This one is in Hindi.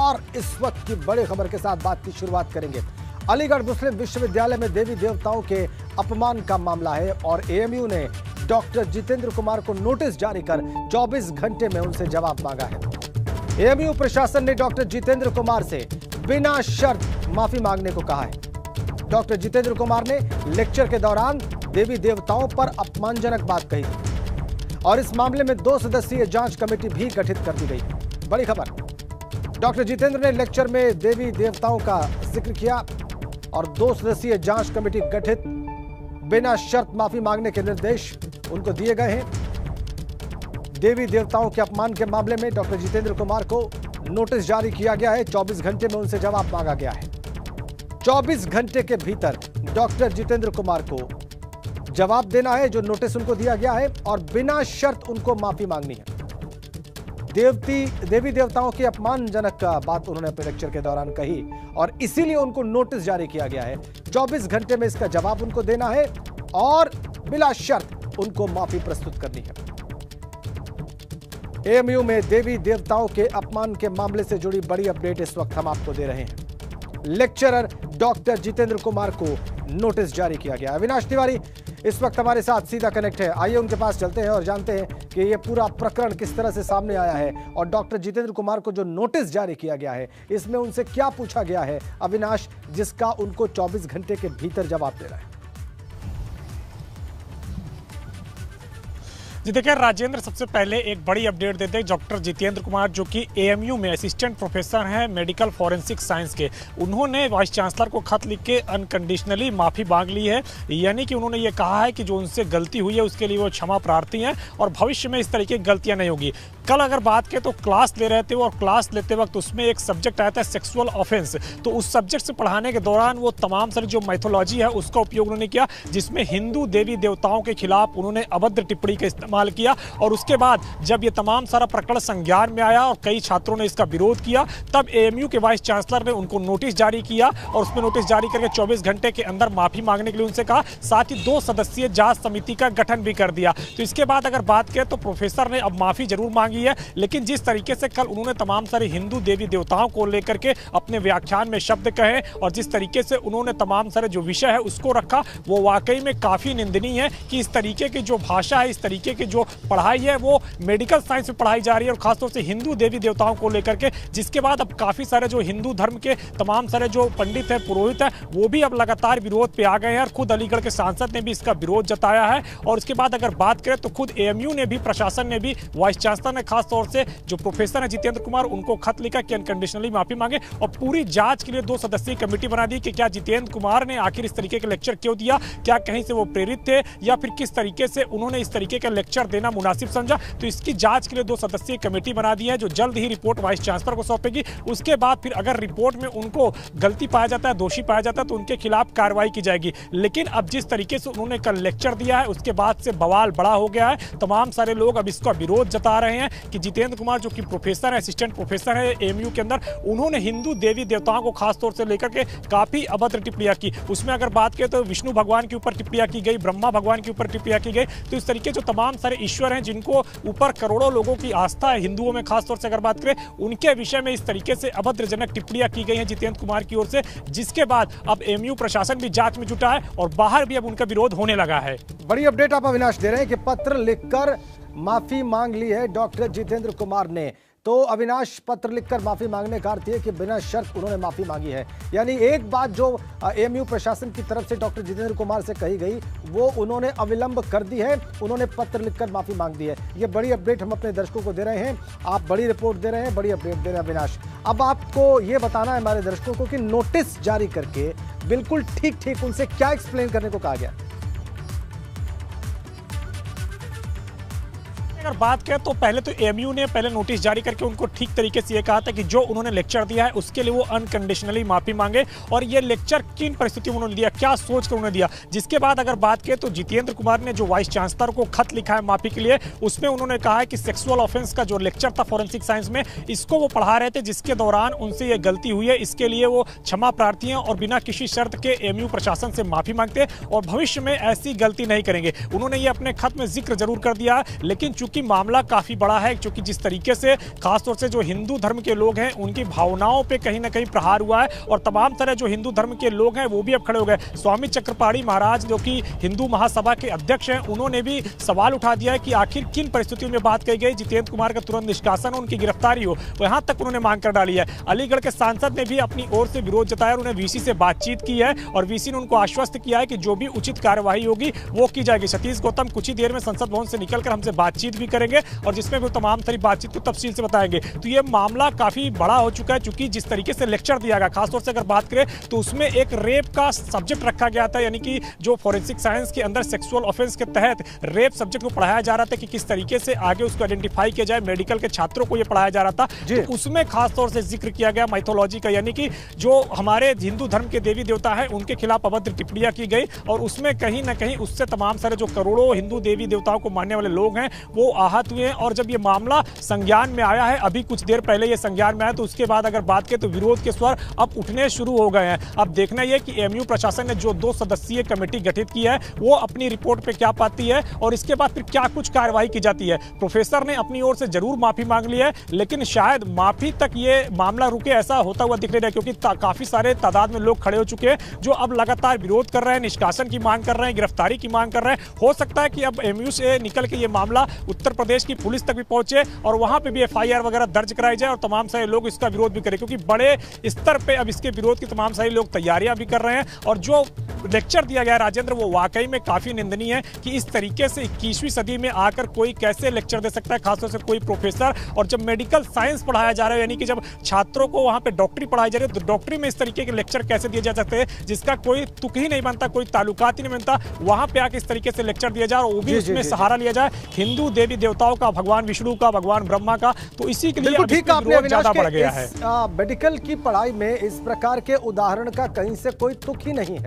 और इस वक्त की बड़ी खबर के साथ बात की शुरुआत करेंगे। अलीगढ़ मुस्लिम विश्वविद्यालय में देवी देवताओं के अपमान का मामला है और एएमयू ने डॉक्टर जितेंद्र कुमार को नोटिस जारी कर 24 घंटे में उनसे जवाब मांगा है। एएमयू प्रशासन ने डॉक्टर जितेंद्र कुमार से बिना शर्त माफी मांगने को कहा है। डॉक्टर जितेंद्र कुमार ने लेक्चर के दौरान देवी देवताओं पर अपमानजनक बात कही थी और इस मामले में 2 सदस्यीय जांच कमेटी भी गठित कर दी गई। बड़ी खबर, डॉक्टर जितेंद्र ने लेक्चर में देवी देवताओं का जिक्र किया और 2 सदस्यीय जांच कमेटी गठित, बिना शर्त माफी मांगने के निर्देश उनको दिए गए हैं। देवी देवताओं के अपमान के मामले में डॉक्टर जितेंद्र कुमार को नोटिस जारी किया गया है। 24 घंटे में उनसे जवाब मांगा गया है। 24 घंटे के भीतर डॉक्टर जितेंद्र कुमार को जवाब देना है जो नोटिस उनको दिया गया है और बिना शर्त उनको माफी मांगनी है। देवी देवताओं की अपमानजनक बात उन्होंने अपने लेक्चर के दौरान कही और इसीलिए उनको नोटिस जारी किया गया है। 24 घंटे में इसका जवाब उनको देना है और बिला शर्त उनको माफी प्रस्तुत करनी है। एएमयू में देवी देवताओं के अपमान के मामले से जुड़ी बड़ी अपडेट इस वक्त हम आपको दे रहे हैं। लेक्चरर डॉक्टर जितेंद्र कुमार को नोटिस जारी किया गया। अविनाश तिवारी इस वक्त हमारे साथ सीधा कनेक्ट है। आइए उनके पास चलते हैं और जानते हैं कि ये पूरा प्रकरण किस तरह से सामने आया है और डॉक्टर जितेंद्र कुमार को जो नोटिस जारी किया गया है इसमें उनसे क्या पूछा गया है, अविनाश, जिसका उनको 24 घंटे के भीतर जवाब देना है। जी देखिए राजेंद्र, सबसे पहले एक बड़ी अपडेट देते हैं। डॉक्टर जितेंद्र कुमार जो कि एएमयू में असिस्टेंट प्रोफेसर हैं मेडिकल फॉरेंसिक साइंस के, उन्होंने वाइस चांसलर को खत लिख के अनकंडीशनली माफ़ी मांग ली है। यानी कि उन्होंने ये कहा है कि जो उनसे गलती हुई है उसके लिए वो क्षमा प्रार्थी हैं और भविष्य में इस तरीके की गलतियां नहीं होगी। कल अगर बात करें तो क्लास ले रहे थे और क्लास लेते वक्त उसमें एक सब्जेक्ट आया था सेक्सुअल ऑफेंस, तो उस सब्जेक्ट से पढ़ाने के दौरान वो तमाम सारी जो मैथोलॉजी है उसका उपयोग उन्होंने किया, जिसमें हिंदू देवी देवताओं के खिलाफ उन्होंने अभद्र टिप्पणी का इस्तेमाल किया। और उसके बाद जब ये तमाम सारा प्रकरण संज्ञान में आया और कई छात्रों ने इसका विरोध किया, तब एएमयू के वाइस चांसलर ने उनको नोटिस जारी किया और उसमें नोटिस जारी करके 24 घंटे के अंदर माफी मांगने के लिए उनसे कहा। साथ ही 2 सदस्यीय जांच समिति का गठन भी कर दिया। तो इसके बाद अगर बात करें तो प्रोफेसर ने अब माफी जरूर मांगी है, लेकिन जिस तरीके से कल उन्होंने तमाम सारे हिंदू देवी देवताओं को लेकर के अपने व्याख्यान में शब्द कहे और जिस तरीके से उन्होंने तमाम सारे जो विषय है उसको रखा, वो वाकई में काफी निंदनीय है कि इस तरीके की जो भाषा है, इस तरीके की जो पढ़ाई है वो मेडिकल साइंस में पढ़ाई जा रही है और खासतौर से हिंदू देवी देवताओं को लेकर के। जिसके बाद अब काफी सारे जो हिंदू धर्म के तमाम सारे जो पंडित हैं, पुरोहित हैं, वो भी अब लगातार विरोध पे आ गए हैं और खुद अलीगढ़ के सांसद ने भी इसका विरोध जताया है। और उसके बाद अगर बात करें तो खुद एएमयू ने भी, प्रशासन ने भी, वाइस चांसलर ने खासतौर से जो प्रोफेसर है जितेंद्र कुमार, उनको खत लिखा कि अनकंडीशनली माफी मांगे और पूरी जांच के लिए 2 सदस्यीय कमेटी बना दी कि क्या जितेंद्र कुमार ने आखिर इस तरीके के लेक्चर क्यों दिया, क्या कहीं से वो प्रेरित थे या फिर किस तरीके से उन्होंने इस तरीके का लेक्चर देना मुनासिब समझा। तो इसकी जांच के लिए 2 सदस्यीय कमेटी बना दी है जो जल्द ही रिपोर्ट वाइस चांसलर को सौंपेगी। उसके बाद फिर अगर रिपोर्ट में उनको गलती पाया जाता है, दोषी पाया जाता है, तो उनके खिलाफ कार्रवाई की जाएगी। लेकिन अब जिस तरीके से उन्होंने कल लेक्चर दिया है उसके बाद से बवाल बड़ा हो गया है। तमाम सारे लोग अब इसका विरोध जता रहे हैं कि जितेंद्र कुमार जो कि प्रोफेसर है, असिस्टेंट प्रोफेसर है एएमयू के अंदर, उन्होंने हिंदू देवी देवताओं को खासतौर से लेकर के काफी अभद्र टिप्पणियां की। उसमें अगर बात करें तो विष्णु भगवान के ऊपर टिप्पणियां की गई, ब्रह्मा भगवान के ऊपर टिप्पणियां की गई। तो इस तरीके जो तमाम सारे ईश्वर हैं जिनको ऊपर करोड़ों लोगों की आस्था है हिंदुओं में, खासतौर से अगर बात करें, उनके विषय में इस तरीके से अभद्रजनक टिप्पणियां की गई हैं जितेंद्र कुमार की ओर से, जिसके बाद अब एएमयू प्रशासन भी जांच में जुटा है और बाहर भी अब उनका विरोध होने लगा है। बड़ी अपडेट आप अविनाश दे रहे हैं कि पत्र लिखकर माफी मांग ली है डॉक्टर जितेंद्र कुमार ने। तो अविनाश, पत्र लिखकर माफी मांगने का अर्थ है कि बिना शर्त उन्होंने माफी मांगी है। यानी एक बात जो एएमयू प्रशासन की तरफ से डॉक्टर जितेंद्र कुमार से कही गई वो उन्होंने अविलंब कर दी है, उन्होंने पत्र लिखकर माफी मांग दी है। ये बड़ी अपडेट हम अपने दर्शकों को दे रहे हैं। आप बड़ी रिपोर्ट दे रहे हैं, बड़ी अपडेट दे रहे हैं अविनाश। अब आपको ये बताना है हमारे दर्शकों को कि नोटिस जारी करके बिल्कुल ठीक उनसे क्या एक्सप्लेन करने को कहा गया। अगर बात करें तो पहले तो एएमयू ने पहले नोटिस जारी करके उनको ठीक तरीके से ये कहा था कि जो उन्होंने लेक्चर दिया है उसके लिए वो अनकंडीशनली माफी मांगे और ये लेक्चर किन परिस्थितियों में उन्होंने दिया, क्या सोच कर उन्होंने दिया। जिसके बाद अगर बात करें तो जितेंद्र कुमार ने जो वाइस चांसलर को खत लिखा है माफी के लिए, उसमें उन्होंने कहा है कि सेक्सुअल ऑफेंस का जो लेक्चर था फॉरेंसिक साइंस में, इसको वो पढ़ा रहे थे, जिसके दौरान उनसे ये गलती हुई है, इसके लिए वो क्षमा प्रार्थी हैं और बिना किसी शर्त के एएमयू प्रशासन से माफी मांगते और भविष्य में ऐसी गलती नहीं करेंगे। उन्होंने ये अपने खत में जिक्र जरूर कर दिया, लेकिन चूंकि क्योंकि मामला काफी बड़ा है, क्योंकि जिस तरीके से खासतौर से जो हिंदू धर्म के लोग हैं उनकी भावनाओं पे कहीं ना कहीं प्रहार हुआ है और तमाम तरह जो हिंदू धर्म के लोग हैं वो भी अब खड़े हो गए। स्वामी चक्रपाणी महाराज जो कि हिंदू महासभा के अध्यक्ष हैं, उन्होंने भी सवाल उठा दिया है कि आखिर किन परिस्थितियों में बात कही गई, जितेंद्र कुमार का तुरंत निष्कासन, उनकी गिरफ्तारी हो, यहां तक उन्होंने मांग कर डाली है। अलीगढ़ के सांसद ने भी अपनी ओर से विरोध जताया, उन्हें वीसी से बातचीत की है और वीसी ने उनको आश्वस्त किया है कि जो भी उचित कार्यवाही होगी वो की जाएगी। सतीश गौतम कुछ ही देर में संसद भवन से निकलकर हमसे बातचीत भी करेंगे और जिसमें भी तमाम सारी बातचीत को तफसील से बताएंगे। तो ये मामला काफी बड़ा हो चुका है, क्योंकि जिस तरीके से लेक्चर दिया गया, खासतौर से अगर बात करें तो उसमें एक रेप का सब्जेक्ट रखा गया था, यानी कि जो फॉरेंसिक साइंस के अंदर सेक्सुअल ऑफेंस के तहत रेप सब्जेक्ट को पढ़ाया जा रहा था कि किस तरीके से आगे उसको आइडेंटिफाई किया जाए। मेडिकल के छात्रों को यह पढ़ाया जा रहा था, तो उसमें खासतौर से जिक्र किया गया माइथोलॉजी का, यानी कि जो हमारे हिंदू धर्म के देवी देवता हैं उनके खिलाफ अभद्र टिप्पणियां की गई और उसमें कहीं ना कहीं उससे तमाम सारे जो करोड़ों हिंदू देवी देवताओं को मानने वाले लोग हैं वो आहत हुए हैं। और जब ये मामला संज्ञान में आया है, अभी कुछ देर पहले ये संज्ञान में आया, तो उसके बाद अगर बात करें तो विरोध के स्वर अब उठने शुरू हो गए हैं। अब देखना यह कि एएमयू प्रशासन ने जो 2 सदस्यीय कमेटी गठित की है वो अपनी रिपोर्ट पे क्या पाती है और इसके बाद फिर क्या कुछ कार्रवाई की जाती है। प्रोफेसर ने अपनी ओर से जरूर माफी मांग ली है, लेकिन शायद माफी तक ये मामला रुके ऐसा होता हुआ दिख नहीं रहा है, क्योंकि काफी सारे तादाद में लोग खड़े हो चुके हैं जो अब लगातार विरोध कर रहे हैं, निष्कासन की मांग कर रहे हैं, गिरफ्तारी की मांग कर रहे हैं। हो सकता है कि अब एएमयू से निकल के ये मामला उत्तर प्रदेश की पुलिस तक भी पहुंचे और वहां पे भी एफआईआर वगैरह दर्ज कराई जाए और तमाम सारे लोग इसका विरोध भी करें, क्योंकि बड़े स्तर पे अब इसके विरोध की तमाम सारे लोग तैयारियां भी कर रहे हैं। और जो लेक्चर दिया गया राजेंद्र, वो वाकई में काफी निंदनीय है कि इस तरीके से 21वीं सदी में आकर कोई कैसे लेक्चर दे सकता है, खासतौर से कोई प्रोफेसर। और जब मेडिकल साइंस पढ़ाया जा रहा है, यानी कि जब छात्रों को वहां पे डॉक्टरी पढ़ाई जा रही है, तो डॉक्टरी में इस तरीके के लेक्चर कैसे दिए जा सकते हैं जिसका कोई तुक ही नहीं बनता, कोई ताल्लुकात ही नहीं बनता, वहां पे आके इस तरीके से लेक्चर दिया जाए और वो भी उसमें सहारा लिया जाए हिंदू देवी देवताओं का, भगवान विष्णु का, भगवान ब्रह्मा का। तो इसी के लिए ज्यादा बढ़ गया है। मेडिकल की पढ़ाई में इस प्रकार के उदाहरण का कहीं से कोई तुक ही नहीं है।